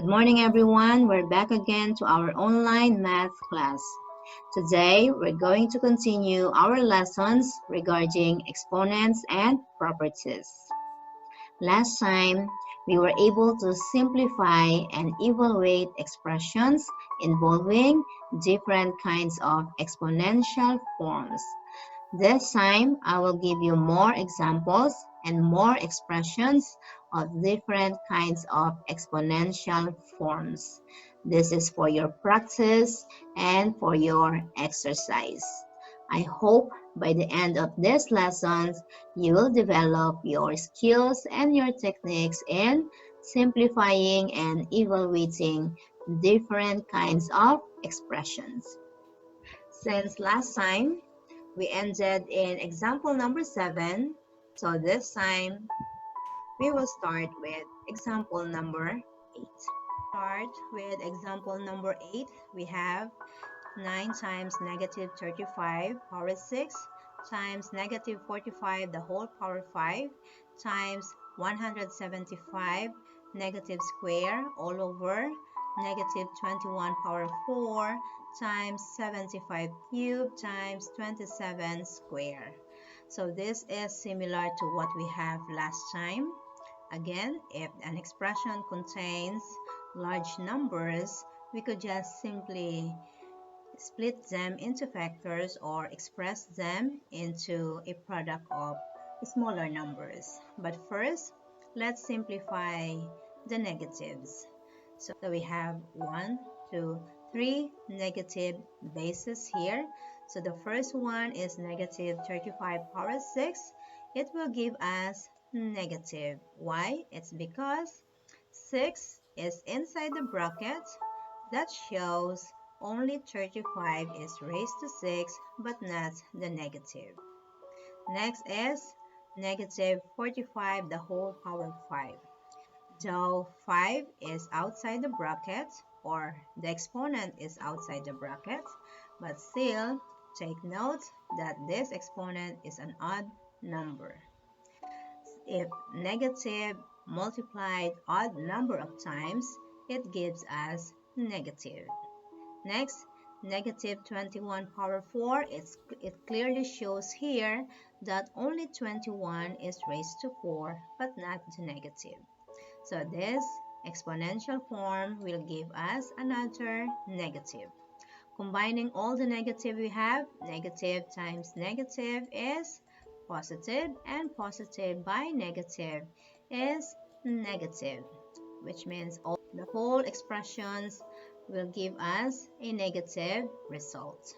Good morning, everyone. We're back again to our online math class. Today, we're going to continue our lessons regarding exponents and properties. Last time, we were able to simplify and evaluate expressions involving different kinds of exponential forms. This time, I will give you more examples and more expressions of different kinds of exponential forms. This is for your practice and for your exercise. I hope by the end of this lesson, you will develop your skills and your techniques in simplifying and evaluating different kinds of expressions. Since last time, we ended in example number 7. So this time, we will start with example number 8. Start with example number 8. We have 9 times negative 35 power 6 times negative 45 the whole power 5 times 175 negative square all over negative 21 power 4 times 75 cubed times 27 square. So this is similar to what we have last time. Again, if an expression contains large numbers, we could just simply split them into factors or express them into a product of smaller numbers. But first, let's simplify the negatives. So we have 1, 2, 3 negative bases here. So the first one is negative 35 power 6. It will give us negative. Why? It's because 6 is inside the bracket. That shows only 35 is raised to 6, but not the negative. Next is negative 45 the whole power 5. Though 5 is outside the bracket, or the exponent is outside the bracket, but still take note that this exponent is an odd number. If negative multiplied odd number of times, it gives us negative. Next, negative 21 power 4, it clearly shows here that only 21 is raised to 4, but not the negative. So this exponential form will give us another negative. Combining all the negative we have, negative times negative is positive, and positive by negative is negative, which means the whole expressions will give us a negative result.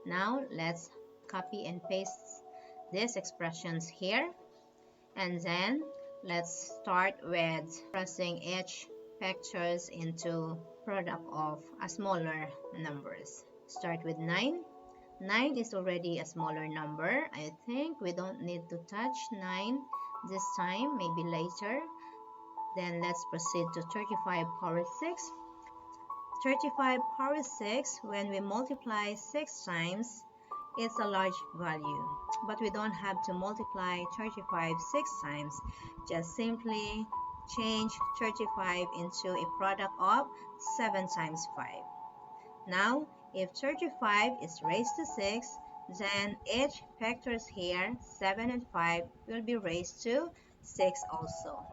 Now let's copy and paste these expressions here, and then let's start with expressing each factors into product of a smaller numbers. Start with 9. 9 is already a smaller number. I think we don't need to touch 9 this time, maybe later. Then let's proceed to 35 power 6. 35 power 6, when we multiply 6 times, it's a large value. But we don't have to multiply 35 6 times. Just simply change 35 into a product of 7 times 5. Now, if 35 is raised to 6, then each factors here, 7 and 5, will be raised to 6 also.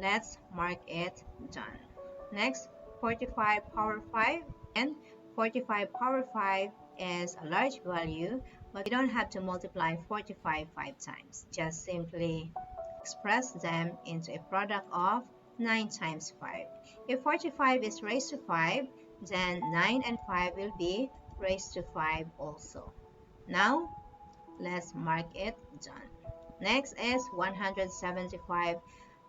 Let's mark it done. Next, 45 power 5, and 45 power 5 is a large value, but we don't have to multiply 45 5 times. Just simply express them into a product of 9 times 5. If 45 is raised to 5, then 9 and 5 will be raised to 5 also. Now, let's mark it done. Next is 175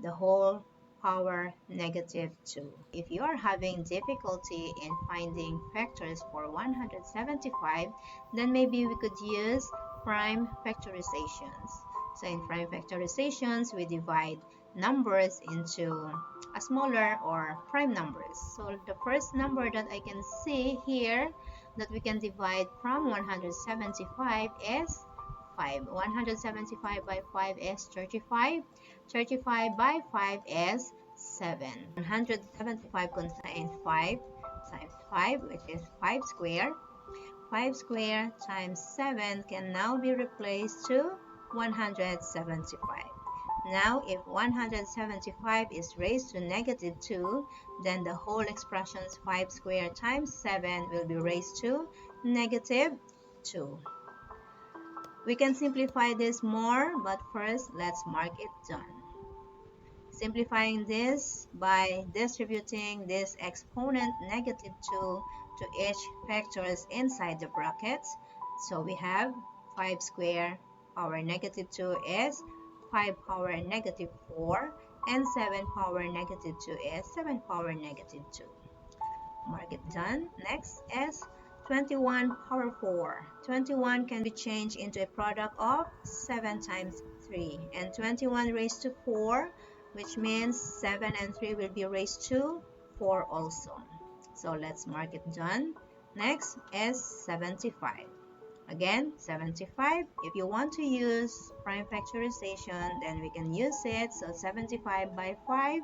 the whole power negative 2. If you are having difficulty in finding factors for 175, then maybe we could use prime factorizations. So in prime factorizations, we divide numbers into a smaller or prime numbers. So the first number that I can see here that we can divide from 175 is 5. 175 by 5 is 35. 35 by 5 is 7. 175 contains 5 times 5, which is 5 square. 5 square times 7 can now be replaced to 175. Now, if 175 is raised to negative 2, then the whole expression's 5 square times 7 will be raised to negative 2. We can simplify this more, but first, let's mark it done. Simplifying this by distributing this exponent negative 2 to each factors inside the brackets. So we have 5 square power negative 2 is 5 power negative 4, and 7 power negative 2 is 7 power negative 2. Mark it done. Next is 21 power 4. 21 can be changed into a product of 7 times 3. And 21 raised to 4, which means 7 and 3 will be raised to 4 also. So let's mark it done. Next is 75. Again, 75. If you want to use prime factorization, then we can use it. So 75 by 5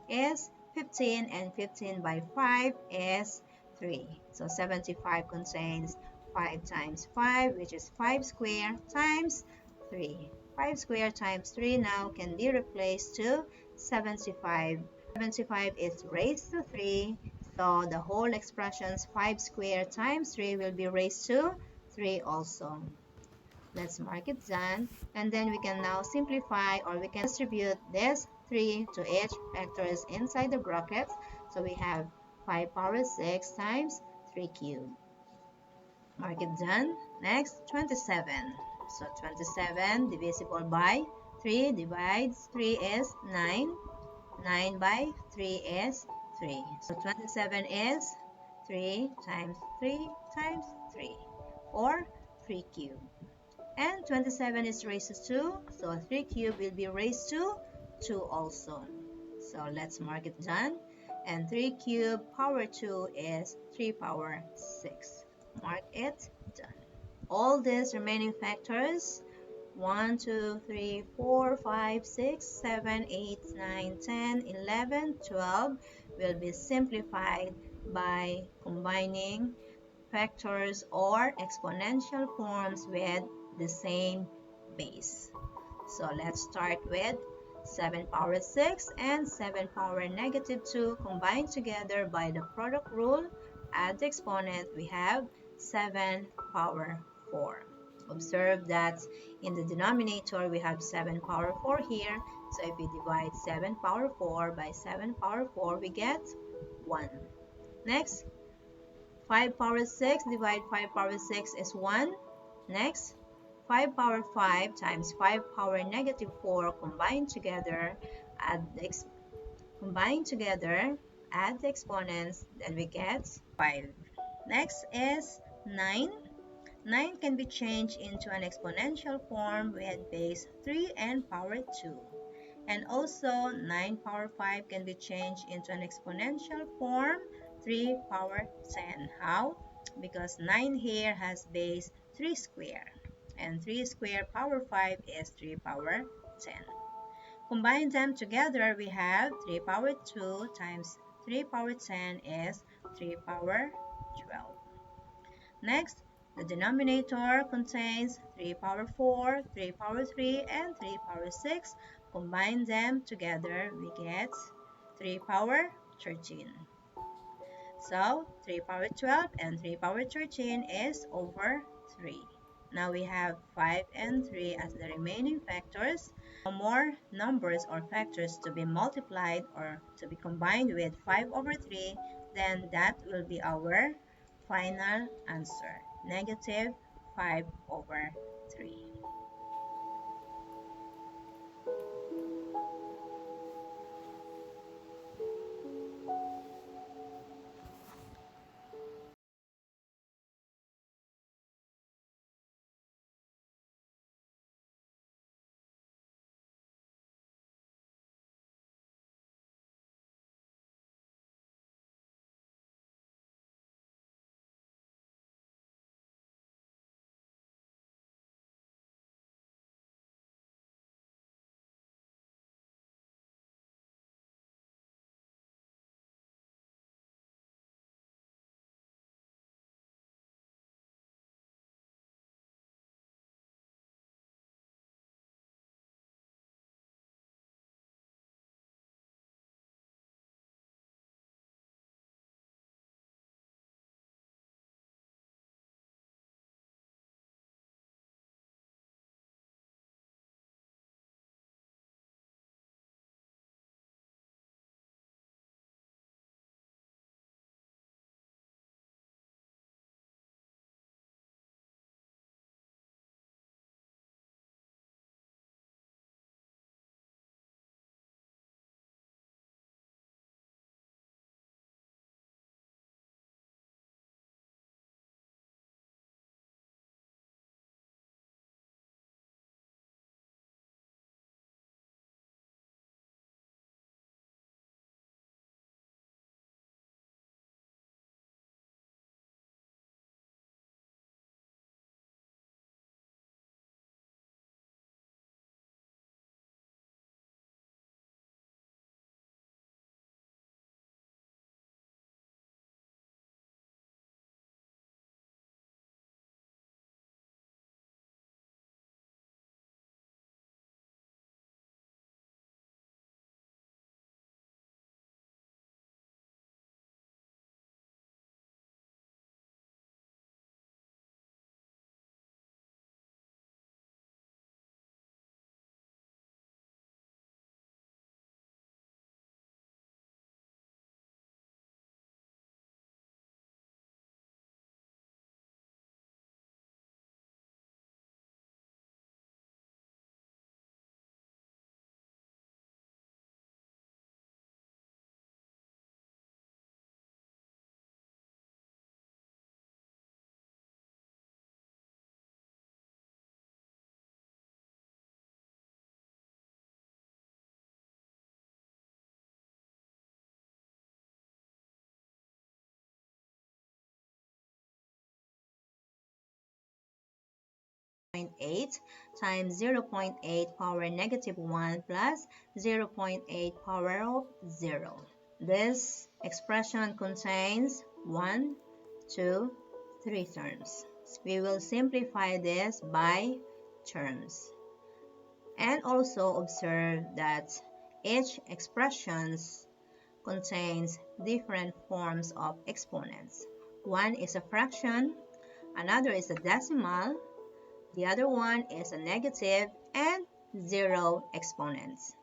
is 15, and 15 by 5 is 3. So 75 contains 5 times 5, which is 5 square times 3. 5 square times 3 now can be replaced to 75. 75 is raised to 3, so the whole expression's 5 square times 3 will be raised to 3 also. Let's mark it done, and then we can now simplify, or we can distribute this 3 to each factors inside the brackets. So we have 5 power 6 times 3 cubed. Mark it done. Next, 27. So 27 divisible by 3 divides 3 is 9. 9 by 3 is 3. So 27 is 3 times 3 times 3, or 3 cubed. And 27 is raised to 2, so 3 cubed will be raised to 2 also. So let's mark it done. And 3 cubed power 2 is 3 power 6. Mark it done. All these remaining factors, 1, 2, 3, 4, 5, 6, 7, 8, 9, 10, 11, 12 will be simplified by combining factors or exponential forms with the same base. So let's start with 7 power 6 and 7 power negative 2 combined together by the product rule. Add the exponent, we have 7 power 4. Observe that in the denominator we have 7 power 4 here. So if we divide 7 power 4 by 7 power 4, we get 1. Next, 5 power 6 divide 5 power 6 is 1. Next, 5 power 5 times 5 power negative 4 combined together, add the exponents, then we get 5. Next is 9. 9 can be changed into an exponential form with base 3 and power 2. And also 9 power 5 can be changed into an exponential form 3 power 10. How? Because 9 here has base 3 square. And 3 square power 5 is 3 power 10. Combine them together, we have 3 power 2 times 3 power 10 is 3 power 12. Next, the denominator contains 3 power 4, 3 power 3, and 3 power 6. Combine them together, we get 3 power 13. So, 3 power 12 and 3 power 13 is over 3. Now we have 5 and 3 as the remaining factors. No more numbers or factors to be multiplied or to be combined with 5 over 3, then that will be our final answer, negative 5 over 3. 0.8 times 0.8 power negative 1 plus 0.8 power of 0. This expression contains 1, 2, 3 terms. We will simplify this by terms. And also observe that each expression contains different forms of exponents. One is a fraction, another is a decimal, the other one is a negative, and 0 exponents.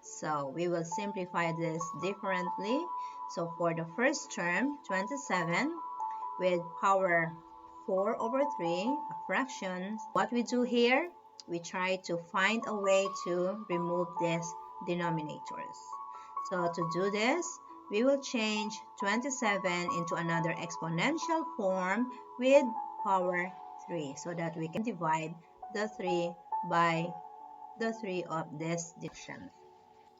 So we will simplify this differently. So for the first term, 27, with power 4 over 3, a fraction, what we do here, we try to find a way to remove these denominators. So to do this, we will change 27 into another exponential form with power 3 so that we can divide the 3 by the 3 of this division.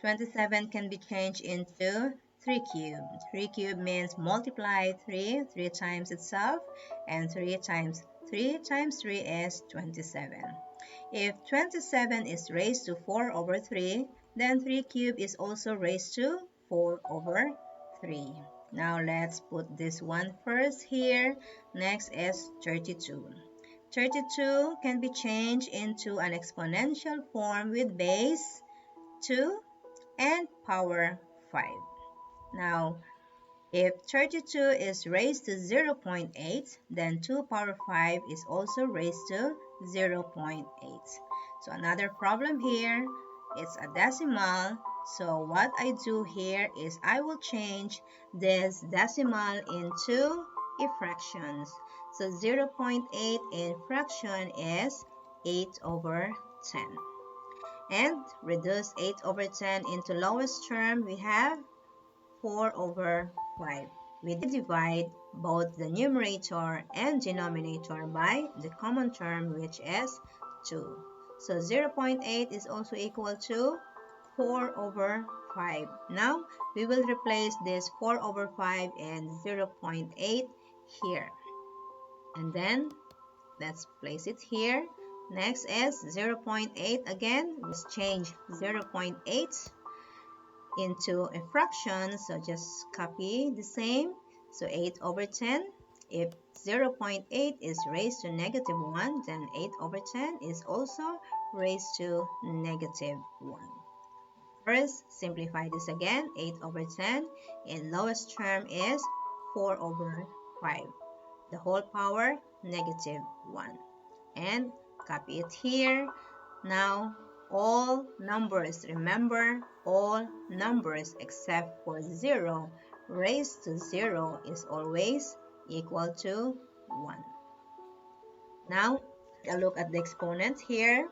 27 can be changed into 3 cubed. 3 cubed means multiply 3 times itself, and 3 times 3 times 3 is 27. If 27 is raised to 4 over 3, then 3 cubed is also raised to 4 over 3. Now let's put this one first here. Next is 32. 32 can be changed into an exponential form with base 2 and power 5. Now, if 32 is raised to 0.8, then 2 power 5 is also raised to 0.8. So another problem here, it's a decimal. So what I do here is I will change this decimal into a fraction. So 0.8 in fraction is 8 over 10. And reduce 8 over 10 into lowest term, we have 4 over 5. We divide both the numerator and denominator by the common term, which is 2. So 0.8 is also equal to 4 over 5. Now, we will replace this 4 over 5 and 0.8 here. And then, let's place it here. Next is 0.8 again. Let's change 0.8 into a fraction. So just copy the same. So 8 over 10. If 0.8 is raised to negative 1, then 8 over 10 is also raised to negative 1. First, simplify this again. 8 over 10 in lowest term is 4 over 5. The whole power, negative 1. And copy it here. Now, all numbers, remember, all numbers except for 0 raised to 0 is always equal to 1. Now, take a look at the exponent here,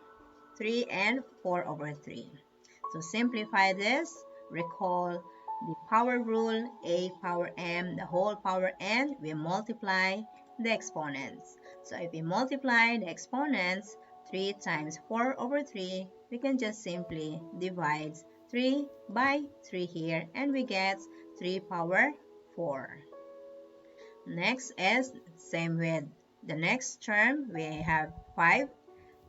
3 and 4 over 3. To simplify this, recall the power rule, a power m, the whole power n, we multiply the exponents. So if we multiply the exponents, 3 times 4 over 3, we can just simply divide 3 by 3 here, and we get 3 power 4. Next is same with the next term, we have 5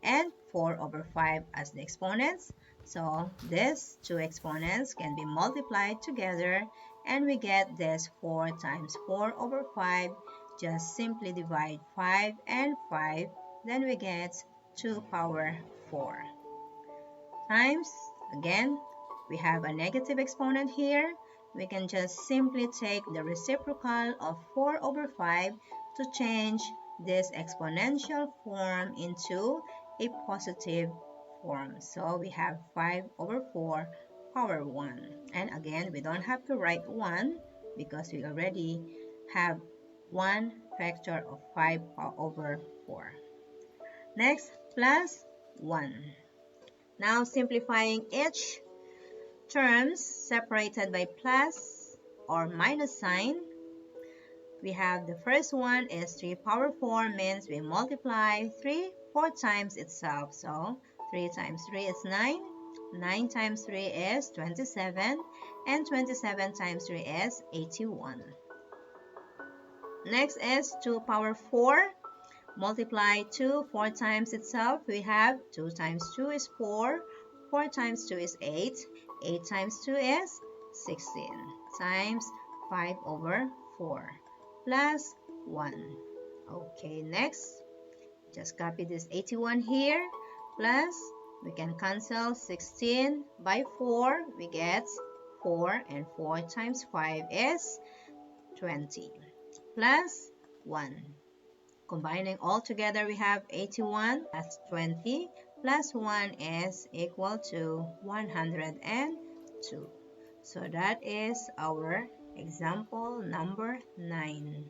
and 4 over 5 as the exponents. So these two exponents can be multiplied together, and we get this 4 times 4 over 5. Just simply divide 5 and 5, then we get 2 power 4. Times, again, we have a negative exponent here. We can just simply take the reciprocal of 4 over 5 to change this exponential form into a positive form. So we have 5 over 4 power 1. And again, we don't have to write 1 because we already have one factor of 5 over 4. Next, plus 1. Now simplifying each terms separated by plus or minus sign. We have the first one is 3 power 4 means we multiply 3 4 times itself. So 3 times 3 is 9. 9 times 3 is 27. And 27 times 3 is 81. Next is 2 power 4. Multiply 2 4 times itself. We have 2 times 2 is 4. 4 times 2 is 8. 8 times 2 is 16. Times 5 over 4 plus 1. Okay, next. Just copy this 81 here. Plus, we can cancel 16 by 4. We get 4. And 4 times 5 is 20. Plus 1. Combining all together, we have 81 plus 20 plus 1 is equal to 102. So that is our example number 9.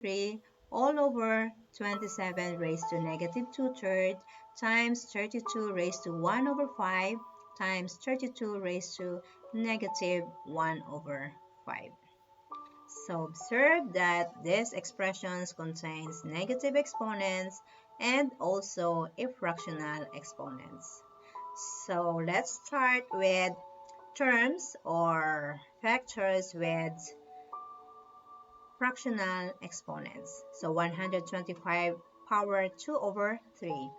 Three all over 27 raised to negative 2 thirds times 32 raised to 1 over 5 times 32 raised to negative 1 over 5. So observe that this expression contains negative exponents and also a fractional exponents. So let's start with terms or factors with fractional exponents. So 125 power 2 over 3.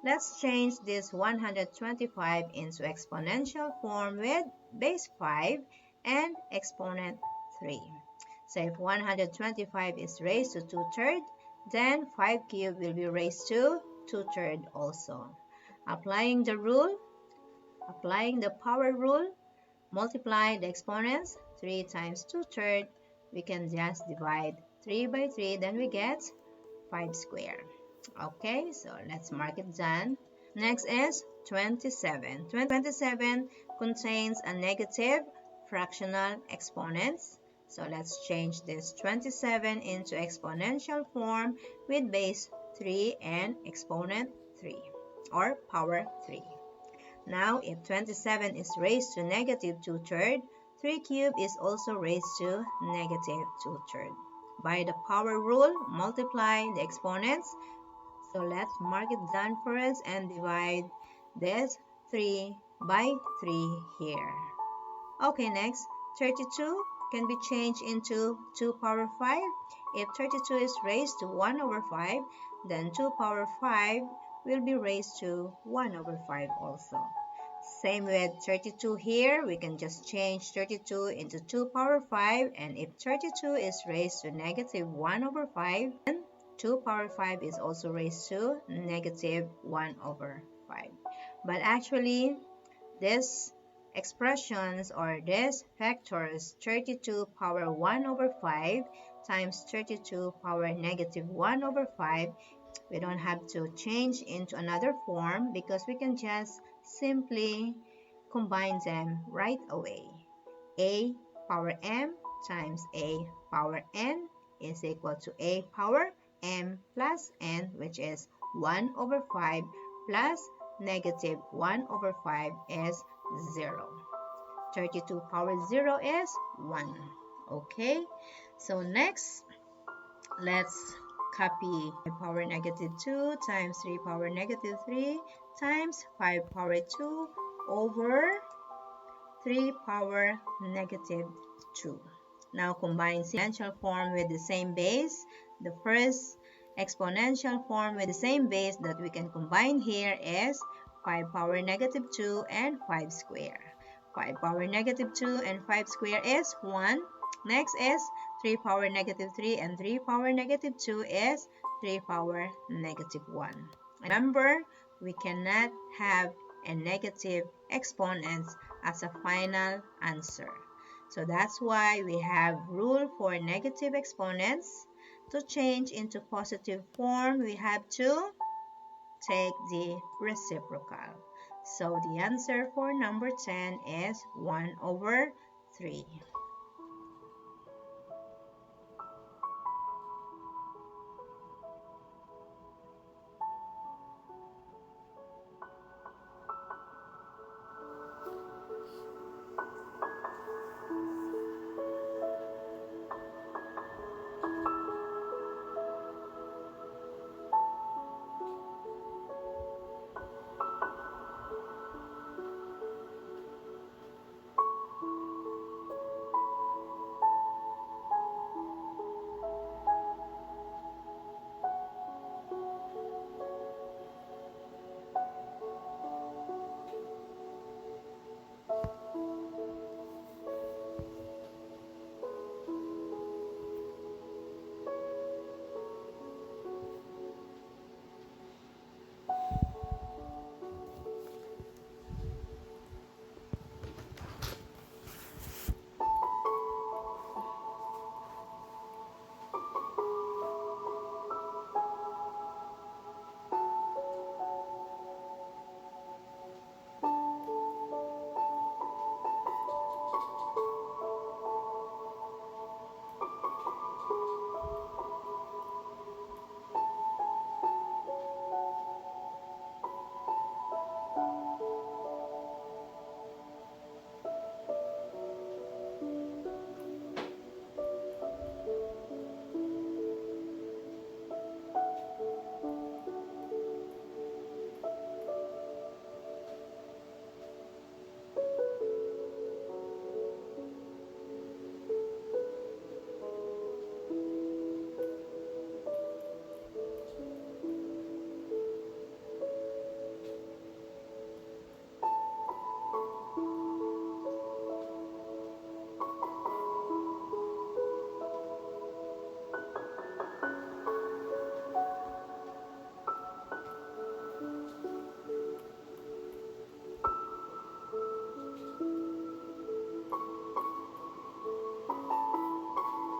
Let's change this 125 into exponential form with base 5 and exponent 3. So if 125 is raised to 2 thirds, then 5 cubed will be raised to 2 thirds also. Applying the power rule, multiply the exponents. 3 times 2 thirds, we can just divide 3 by 3, then we get 5 squared. Okay, so let's mark it done. Next is 27. 27 contains a negative fractional exponents. So let's change this 27 into exponential form with base 3 and exponent 3 or power 3. Now, if 27 is raised to negative 2/3, 3 cubed is also raised to negative 2/3. By the power rule, multiply the exponents. So let's mark it down first and divide this 3 by 3 here. Okay, next, 32 can be changed into 2 power 5. If 32 is raised to 1 over 5, then 2 power 5 will be raised to 1 over 5 also. Same with 32 here, we can just change 32 into 2 power 5, and if 32 is raised to negative 1 over 5, then 2 power 5 is also raised to negative 1 over 5. But actually, these expressions or these factors 32 power 1 over 5 times 32 power negative 1 over 5, we don't have to change into another form because we can just simply combine them right away. A power m times a power n is equal to a power m plus n, which is 1 over 5 plus negative 1 over 5 is 0. 32 power 0 is 1. Okay, so next, let's copy 5 power negative 2 times 3 power negative 3 times 5 power 2 over 3 power negative 2. Now combine exponential form with the same base. The first exponential form with the same base that we can combine here is 5 power negative 2 and 5 square. 5 power negative 2 and 5 square is 1. Next is 3 power negative 3 and 3 power negative 2 is 3 power negative 1. Remember, we cannot have a negative exponents as a final answer. So that's why we have rule for negative exponents. To change into positive form, we have to take the reciprocal. So the answer for number 10 is 1 over 3.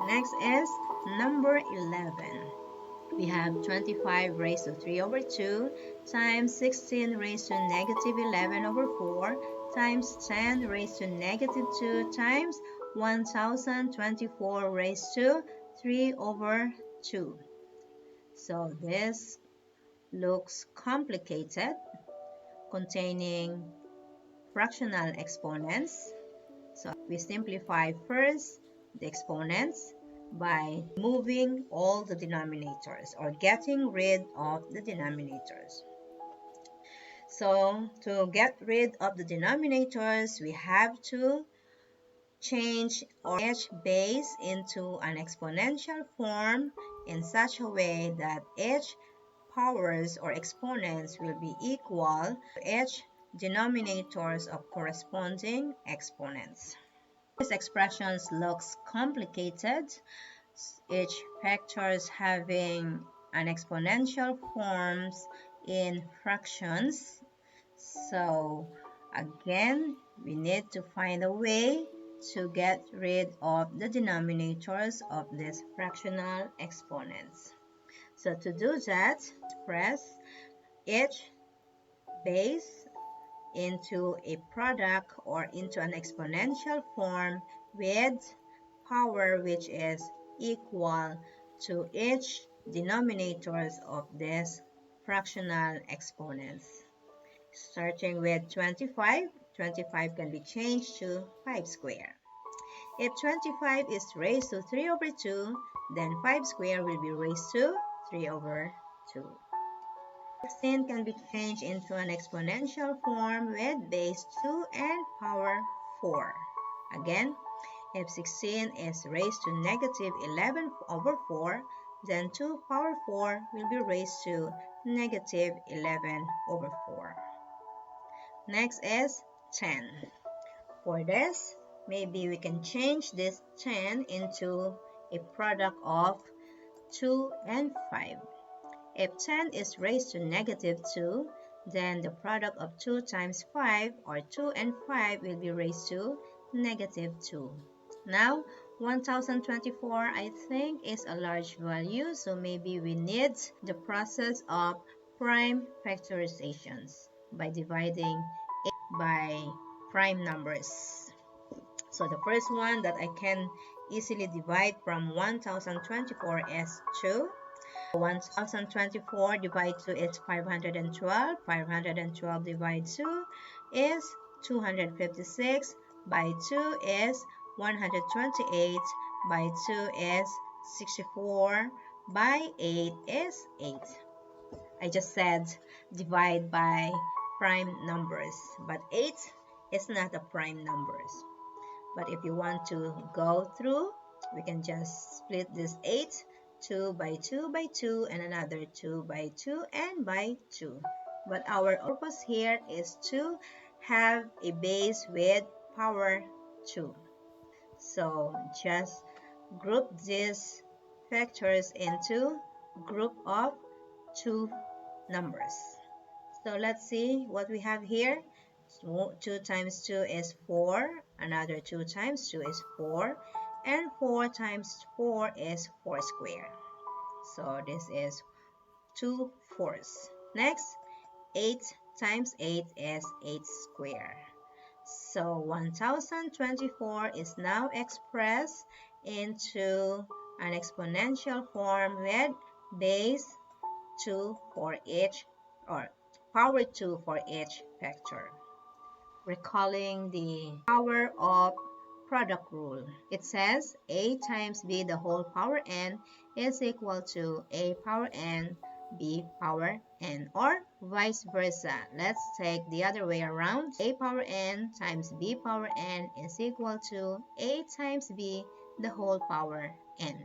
Next is number 11. we have 25 raised to 3 over 2 times 16 raised to negative 11 over 4 times 10 raised to negative 2 times 1024 raised to 3 over 2. So this looks complicated, containing fractional exponents. So we simplify first the exponents by removing all the denominators or getting rid of the denominators. So to get rid of the denominators, we have to change each base into an exponential form in such a way that each powers or exponents will be equal to each denominators of corresponding exponents. This expression looks complicated, each factors having an exponential forms in fractions. So again, we need to find a way to get rid of the denominators of these fractional exponents. So to do that, express each base into a product or into an exponential form with power which is equal to each denominators of these fractional exponents. Starting with 25, 25 can be changed to 5 square. If 25 is raised to 3 over 2, then 5 square will be raised to 3 over 2. 16 can be changed into an exponential form with base 2 and power 4. Again, if 16 is raised to negative 11 over 4, then 2 power 4 will be raised to negative 11 over 4. Next is 10. For this, maybe we can change this 10 into a product of 2 and 5. If 10 is raised to negative 2, then the product of 2 times 5, or 2 and 5, will be raised to negative 2. Now, 1024, I think, is a large value, so maybe we need the process of prime factorizations by dividing it by prime numbers. So the first one that I can easily divide from 1024 is 2. 1024 divided 2 is 512. 512 divided 2 is 256. By 2 is 128. By 2 is 64. By 8 is 8. I just said divide by prime numbers, but 8 is not a prime numbers. But if you want to go through, we can just split this 8, 2 by 2 by 2, and another 2 by 2 and by 2. But our purpose here is to have a base with power 2. So just group these factors into group of 2 numbers. So let's see what we have here. So 2 times 2 is 4, another 2 times 2 is 4, and 4 times 4 is 4 square. So this is 2 fourths. Next, 8 times 8 is 8 square. So 1024 is now expressed into an exponential form with base 2 for each, or power 2 for each factor. Recalling the power of product rule, it says a times b the whole power n is equal to a power n b power n, or vice versa. Let's take the other way around. A power n times b power n is equal to a times b the whole power n.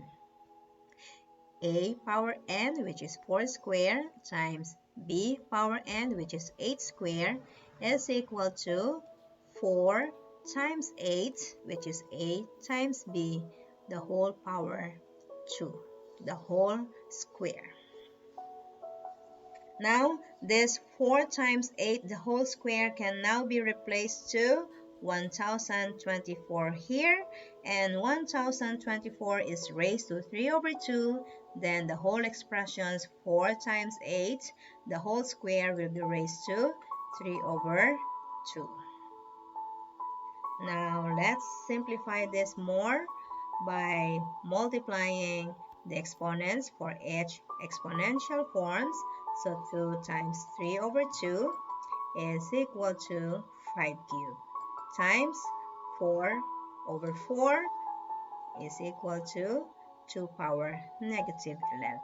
A power n, which is 4 square, times b power n, which is 8 square, is equal to 4 times 8, which is a times b, the whole power 2, the whole square. Now, this 4 times 8, the whole square, can now be replaced to 1024 here, and 1024 is raised to 3 over 2, then the whole expressions 4 times 8, the whole square will be raised to 3 over 2. Now let's simplify this more by multiplying the exponents for each exponential forms. So 2 times 3 over 2 is equal to 5 cubed times 4 over 4 is equal to 2 power negative 11.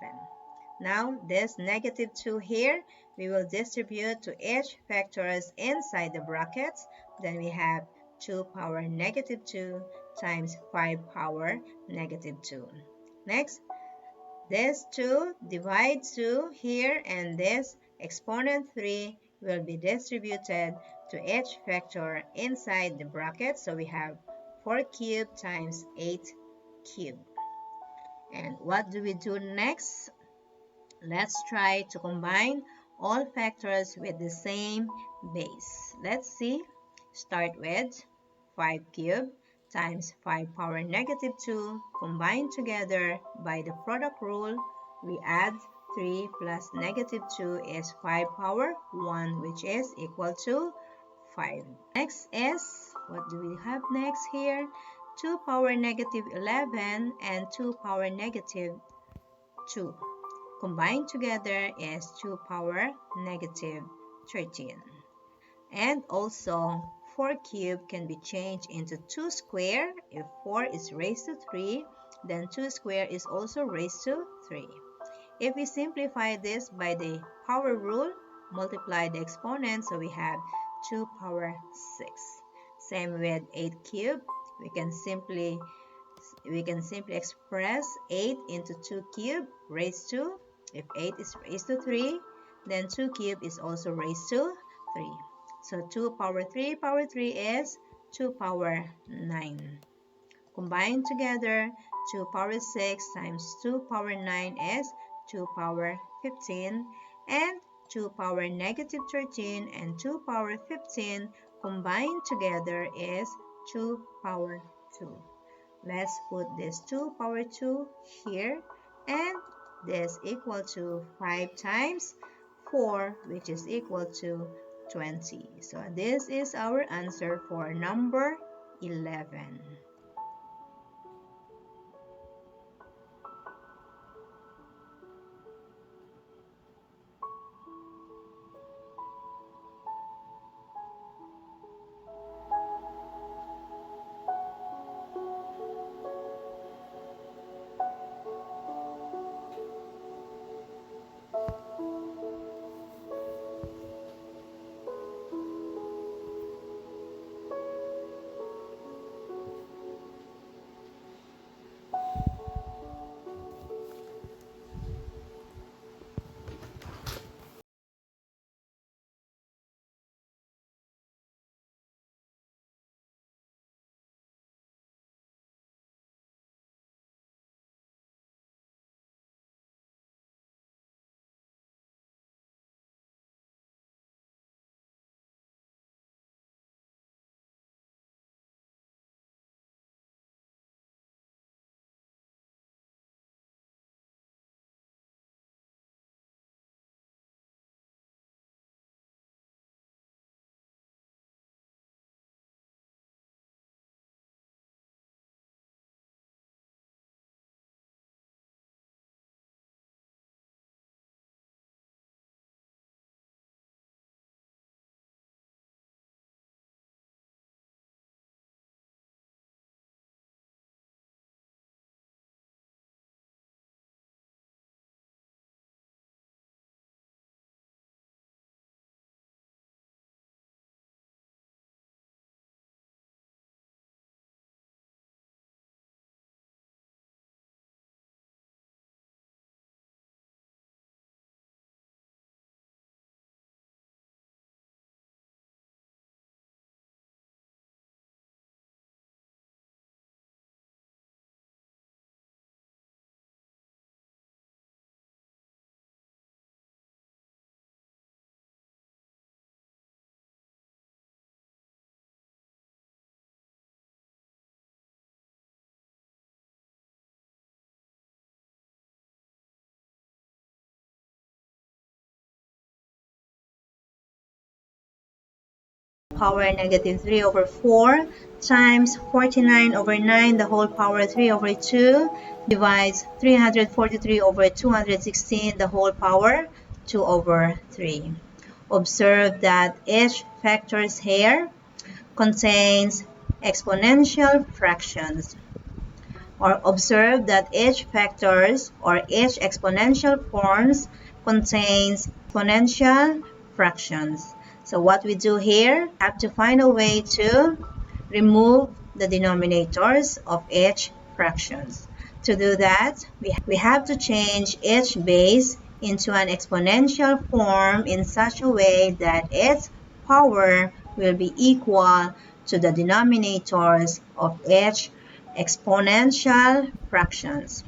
Now this negative 2 here, we will distribute to each factors inside the brackets. Then we have 2 power negative 2 times 5 power negative 2. Next, this 2 divide 2 here, and this exponent 3 will be distributed to each factor inside the bracket. So we have 4 cubed times 8 cubed. And what do we do next? Let's try to combine all factors with the same base. Let's see. Start with 5 cubed times 5 power negative 2 combined together by the product rule. We add 3 plus negative 2 is 5 power 1, which is equal to 5. Next is, what do we have next here? 2 power negative 11 and 2 power negative 2. Combined together is 2 power negative 13. And also 4 cubed can be changed into 2 square. If 4 is raised to 3, then 2 square is also raised to 3. If we simplify this by the power rule, multiply the exponents, so we have 2 power 6. Same with 8 cubed. We can simply express 8 into 2 cubed raised to, if 8 is raised to 3, then 2 cubed is also raised to 3. So 2 power 3 is 2 power 9. Combined together, 2 power 6 times 2 power 9 is 2 power 15. And 2 power negative 13 and 2 power 15 combined together is 2 power 2. Let's put this 2 power 2 here, and this equal to 5 times 4, which is equal to 20. So this is our answer for number 11. power negative 3 over 4 times 49 over 9 the whole power 3 over 2 divides 343 over 216 the whole power 2 over 3. Observe that each factors here contains exponential fractions. Or observe that each factors or each exponential forms contains exponential fractions. So what we do here, we have to find a way to remove the denominators of each fractions. To do that, we have to change each base into an exponential form in such a way that its power will be equal to the denominators of each exponential fractions.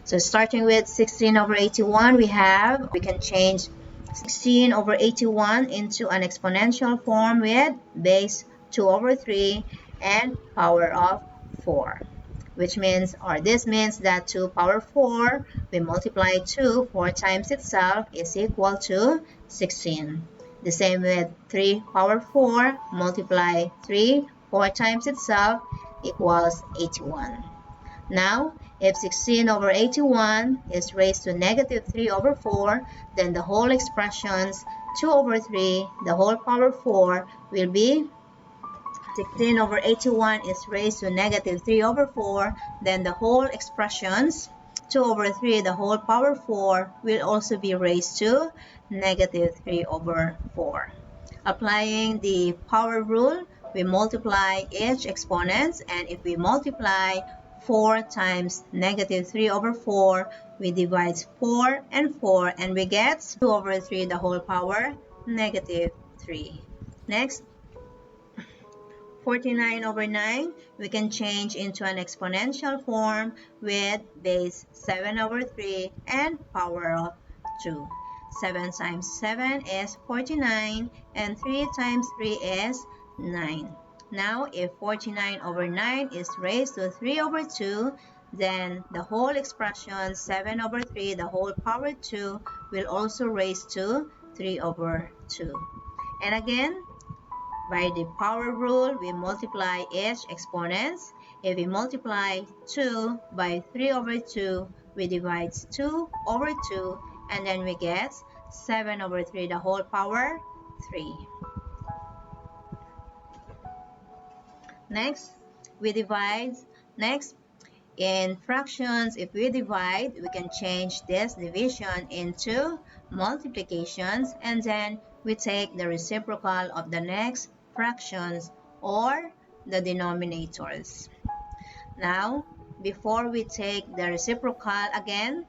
So starting with 16 over 81, we can change 16 over 81 into an exponential form with base 2 over 3 and power of 4. Which means, or this means that 2 power 4, we multiply 2, 4 times itself is equal to 16. The same with 3 power 4, multiply 3, 4 times itself equals 81. Now, if 16 over 81 is raised to negative 3 over 4, then the whole expressions 2 over 3, the whole power 4 will be 16 over 81 is raised to negative 3 over 4, then the whole expressions 2 over 3, the whole power 4 will also be raised to negative 3 over 4. Applying the power rule, we multiply each exponents, and if we multiply 4 times negative 3 over 4, we divide 4 and we get 2 over 3 the whole power negative 3. Next, 49 over 9, we can change into an exponential form with base 7 over 3 and power of 2. 7 times 7 is 49 and 3 times 3 is 9. Now, if 49 over 9 is raised to 3 over 2, then the whole expression 7 over 3, the whole power 2, will also raise to 3 over 2. And again, by the power rule, we multiply each exponents. If we multiply 2 by 3 over 2, we divide 2 over 2, and then we get 7 over 3, the whole power 3. Next, we divide. Next, in fractions, if we divide, we can change this division into multiplications, and then we take the reciprocal of the next fractions or the denominators. Now, before we take the reciprocal again,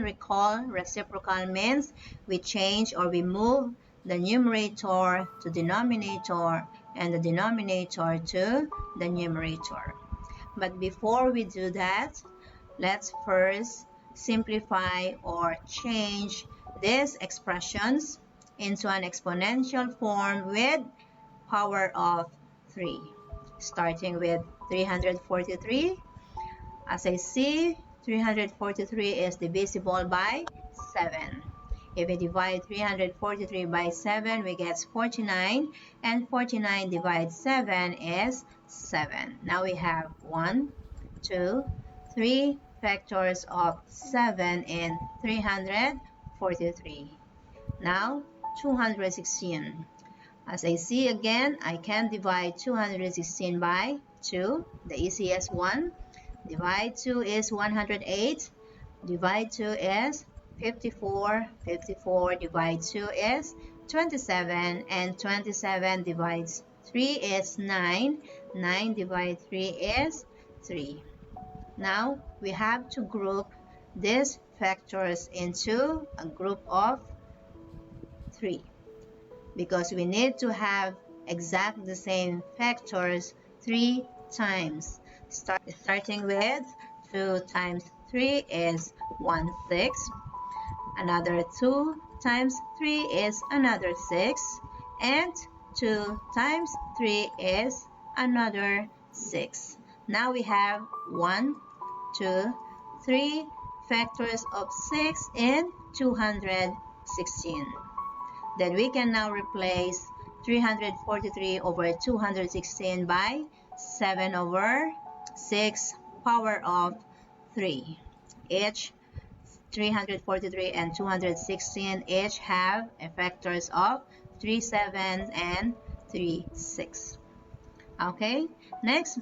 recall reciprocal means we change or we move the numerator to denominator and the denominator to the numerator. But before we do that, let's first simplify or change these expressions into an exponential form with power of 3. Starting with 343. As I see, 343 is divisible by 7. If we divide 343 by 7, we get 49, and 49 divided 7 is 7. Now we have 1, 2, 3 factors of 7 in 343. Now 216. As I see again, I can divide 216 by 2, the easiest one. Divide 2 is 108. Divide 2 is 54. 54 divide 2 is 27. And 27 divides 3 is 9. 9 divide 3 is 3. Now, we have to group these factors into a group of 3. Because we need to have exact the same factors 3 times. Starting with 2 times 3 is 16. Another 2 times 3 is another 6. And 2 times 3 is another 6. Now we have 1, 2, 3 factors of 6 in 216. Then we can now replace 343 over 216 by 7 over 6 power of 3. Each 343 and 216 each have effectors of 3, 7 and 3, 6. Okay, next,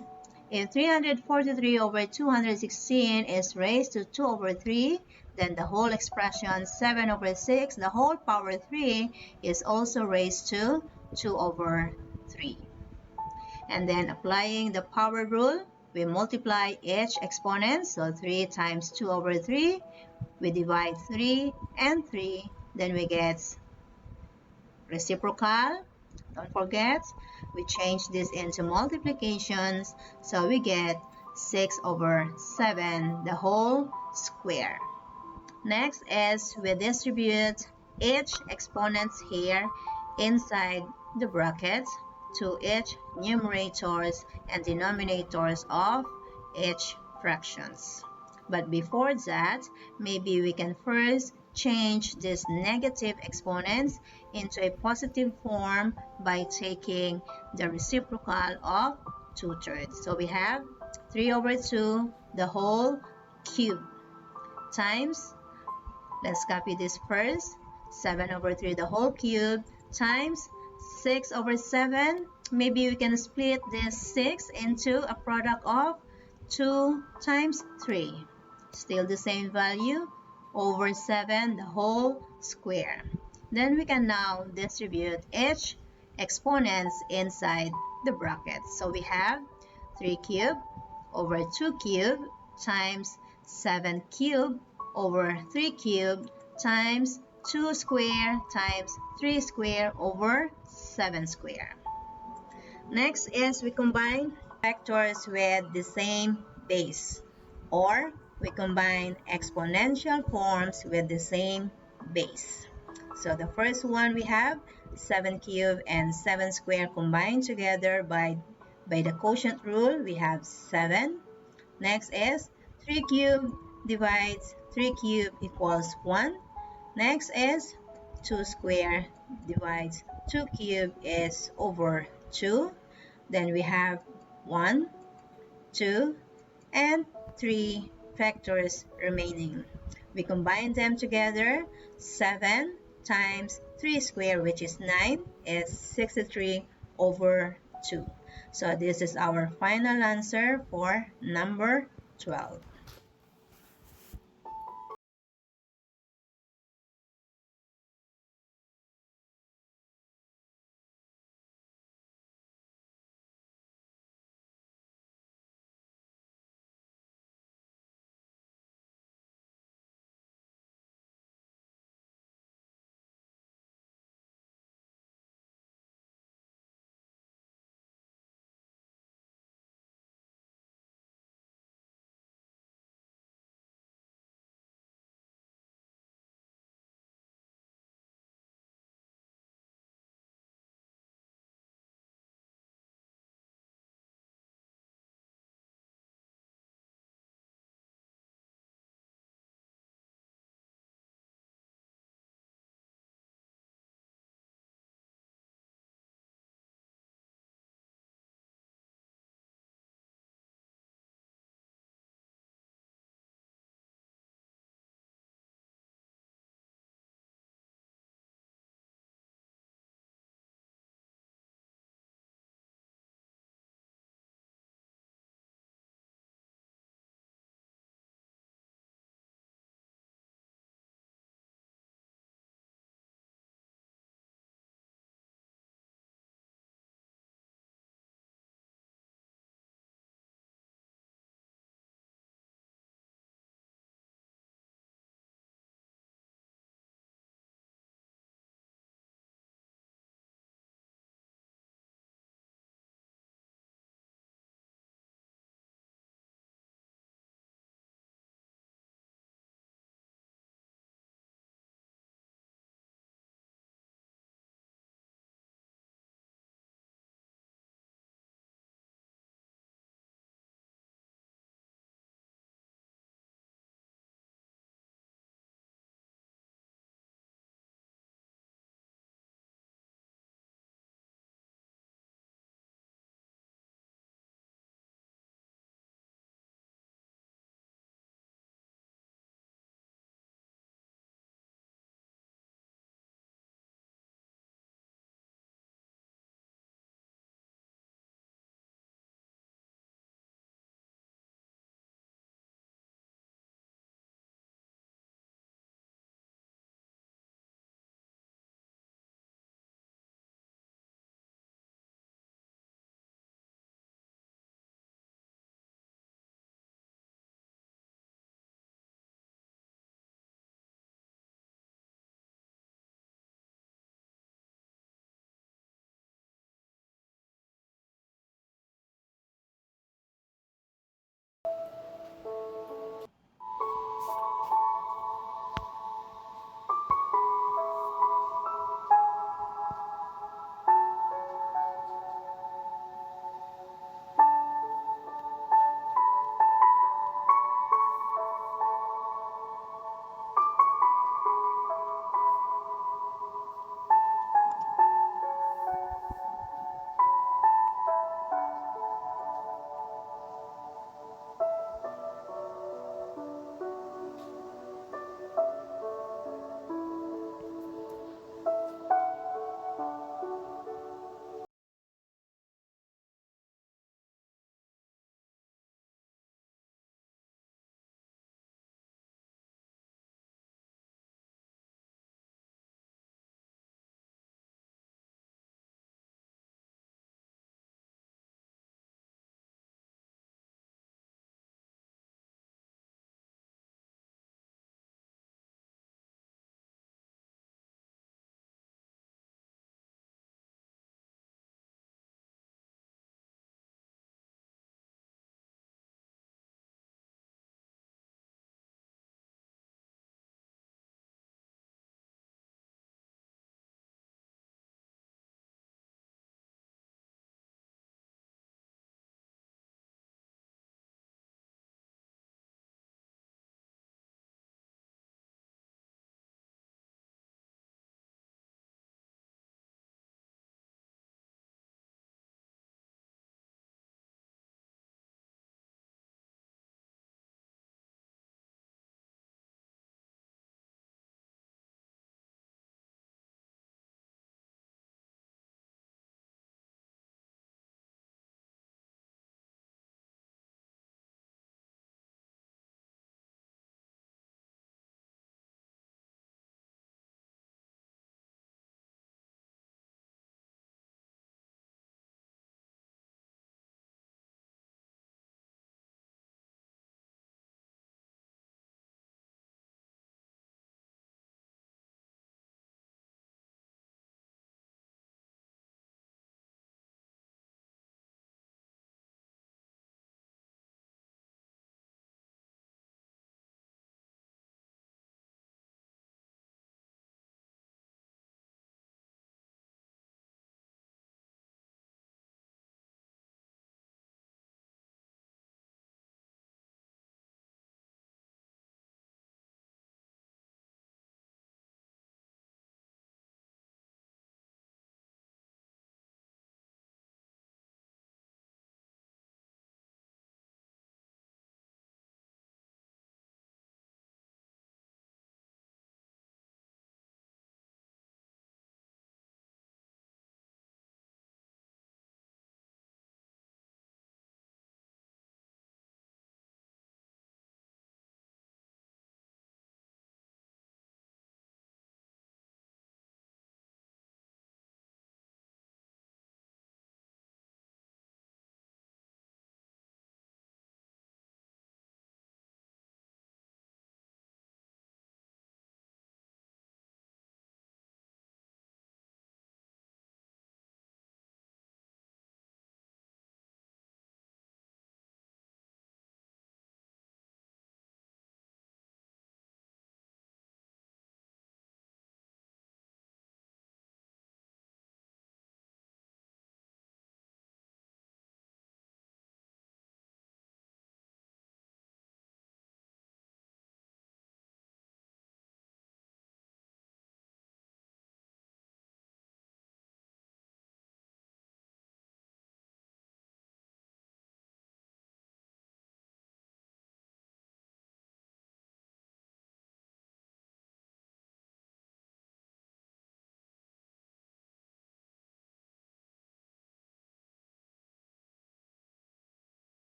if 343 over 216 is raised to 2 over 3, then the whole expression 7 over 6, the whole power 3, is also raised to 2 over 3. And then applying the power rule, we multiply each exponent, so 3 times 2 over 3, we divide 3 and 3, then we get reciprocal. Don't forget, we change this into multiplications, so we get 6 over 7, the whole square. Next is we distribute each exponents here inside the brackets to each numerators and denominators of each fractions. But before that, maybe we can first change these negative exponents into a positive form by taking the reciprocal of 2/3. So we have 3 over 2, the whole cube, times, let's copy this first, 7 over 3, the whole cube, times 6 over 7. Maybe we can split this 6 into a product of 2 times 3. Still the same value, over 7, the whole square. Then we can now distribute each exponents inside the bracket. So we have 3 cubed over 2 cubed times 7 cubed over 3 cubed times 2 square times 3 square over 7 square. Next is we combine factors with the same base, or we combine exponential forms with the same base. So the first one we have 7 cubed and 7 square combined together by the quotient rule, we have 7. Next is 3 cubed divides 3 cubed equals 1. Next is 2 square divides 2 cubed is over 2. Then we have 1, 2, and 3 factors remaining. We combine them together. 7 times 3 square, which is 9, is 63 over 2. So this is our final answer for number 12.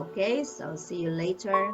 Okay, so see you later.